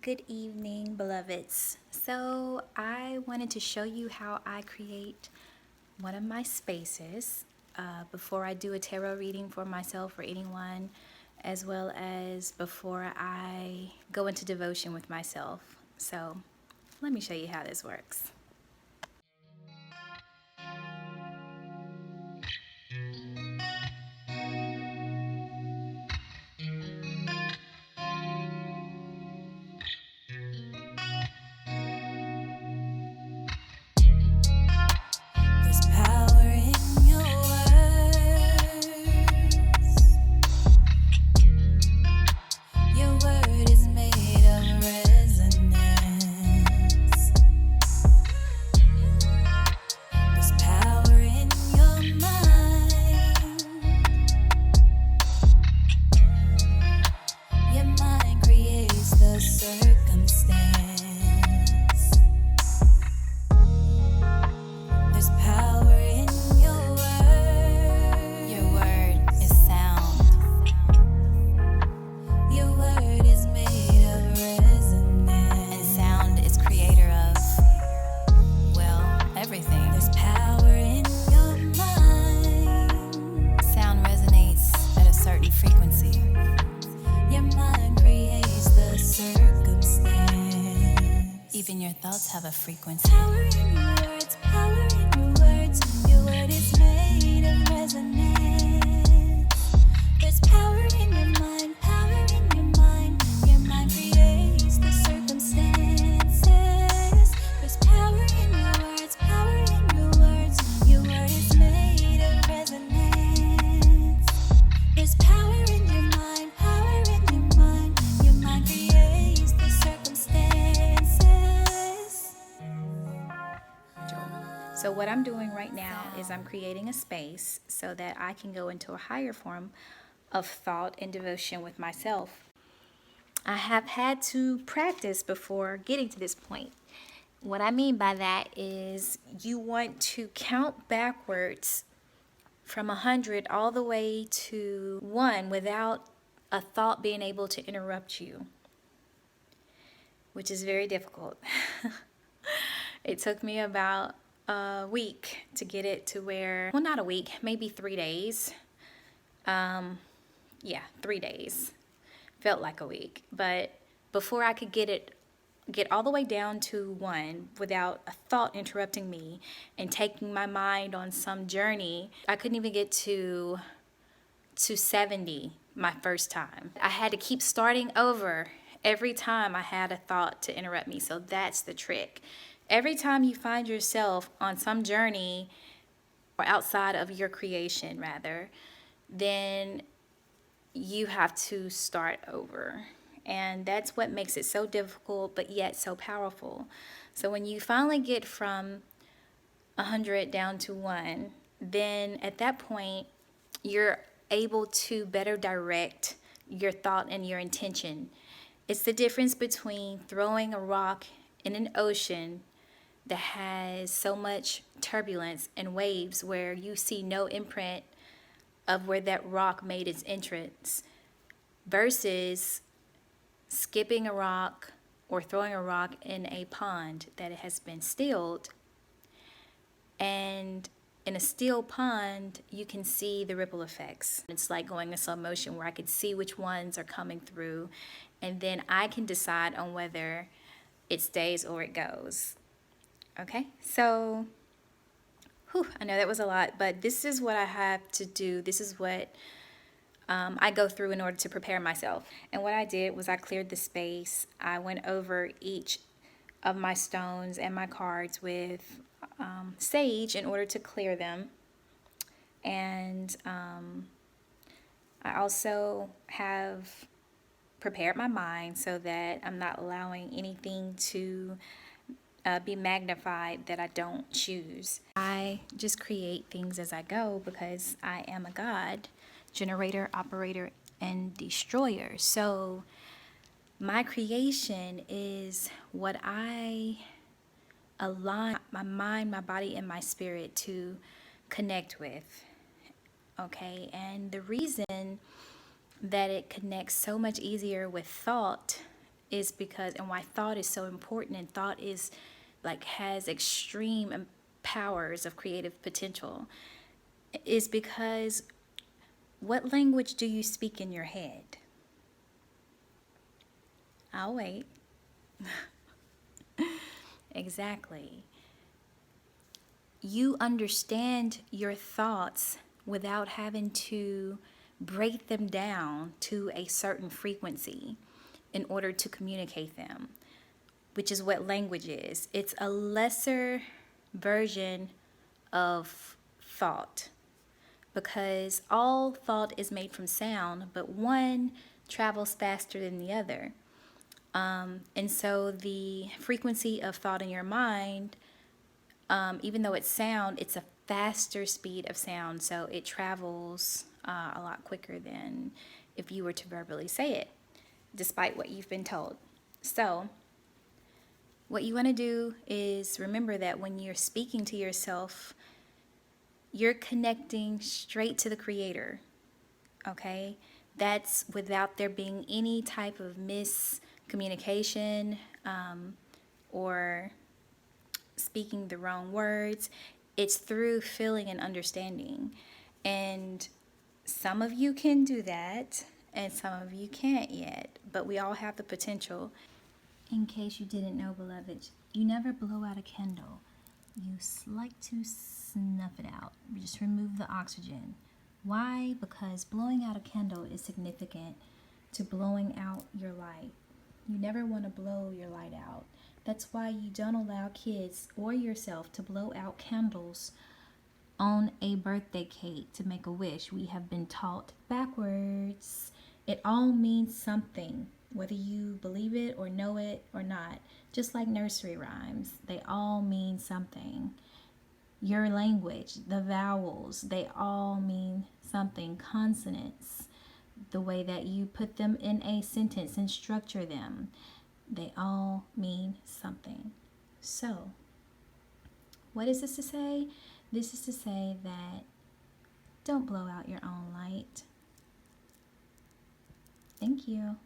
Good evening, beloveds. So I wanted to show you how I create one of my spaces before I do a tarot reading for myself or anyone, as well as before I go into devotion with myself. So let me show you how this works. There's power in your words. Your word is made of resonance. There's power in your mind. Your mind creates the circumstance. There's power in your word. Your word is sound. Your word is made of resonance. And sound is creator of, well, everything. There's power in your mind. Sound resonates at a certain frequency. Your mind creates the circumstance. Even your thoughts have a frequency. Power in your words, power in your words. Your word is made of resonance. There's power in your mind, power in your mind. Your mind creates the circumstances. There's power in your words, power in your words. Your word is made of resonance. There's power in your mind, power in your mind. Your mind creates the circumstances. So what I'm doing right now is I'm creating a space so that I can go into a higher form of thought and devotion with myself. I have had to practice before getting to this point. What I mean by that is you want to count backwards from 100 all the way to 1 without a thought being able to interrupt you, which is very difficult. It took me about a week to get it to where, well, not a week, maybe 3 days. 3 days. Felt like a week. But before I could get all the way down to 1 without a thought interrupting me and taking my mind on some journey, I couldn't even get to 70 my first time. I had to keep starting over every time I had a thought to interrupt me. So that's the trick. Every time you find yourself on some journey or outside of your creation rather, then you have to start over. And that's what makes it so difficult, but yet so powerful. So when you finally get from 100 down to 1, then at that point, you're able to better direct your thought and your intention. It's the difference between throwing a rock in an ocean that has so much turbulence and waves where you see no imprint of where that rock made its entrance versus skipping a rock or throwing a rock in a pond that has been stilled. And in a still pond, you can see the ripple effects. It's like going in slow motion where I could see which ones are coming through, and then I can decide on whether it stays or it goes. Okay, so I know that was a lot, but this is what I have to do. This is what I go through in order to prepare myself. And what I did was I cleared the space. I went over each of my stones and my cards with sage in order to clear them. And I also have prepared my mind so that I'm not allowing anything to be magnified that I don't choose. I just create things as I go because I am a God, generator, operator, and destroyer. So my creation is what I align my mind, my body, and my spirit to connect with. Okay, and the reason that it connects so much easier with thought is because, and why thought is so important, and thought is like has extreme powers of creative potential, is because what language do you speak in your head? I'll wait. Exactly. You understand your thoughts without having to break them down to a certain frequency in order to communicate them, which is what language is. It's a lesser version of thought because all thought is made from sound, but one travels faster than the other. And so the frequency of thought in your mind, even though it's sound, it's a faster speed of sound. So it travels a lot quicker than if you were to verbally say it, despite what you've been told. So what you want to do is remember that when you're speaking to yourself, you're connecting straight to the Creator, okay? That's without there being any type of miscommunication or speaking the wrong words. It's through feeling and understanding. And some of you can do that, and some of you can't yet, but we all have the potential. In case you didn't know, beloved, you never blow out a candle. You like to snuff it out. You just remove the oxygen. Why? Because blowing out a candle is significant to blowing out your light. You never want to blow your light out. That's why you don't allow kids or yourself to blow out candles on a birthday cake to make a wish. We have been taught backwards. It all means something, whether you believe it or know it or not. Just like nursery rhymes, they all mean something. Your language, the vowels, they all mean something. Consonants, the way that you put them in a sentence and structure them, they all mean something. So, what is this to say? This is to say that don't blow out your own light. Thank you.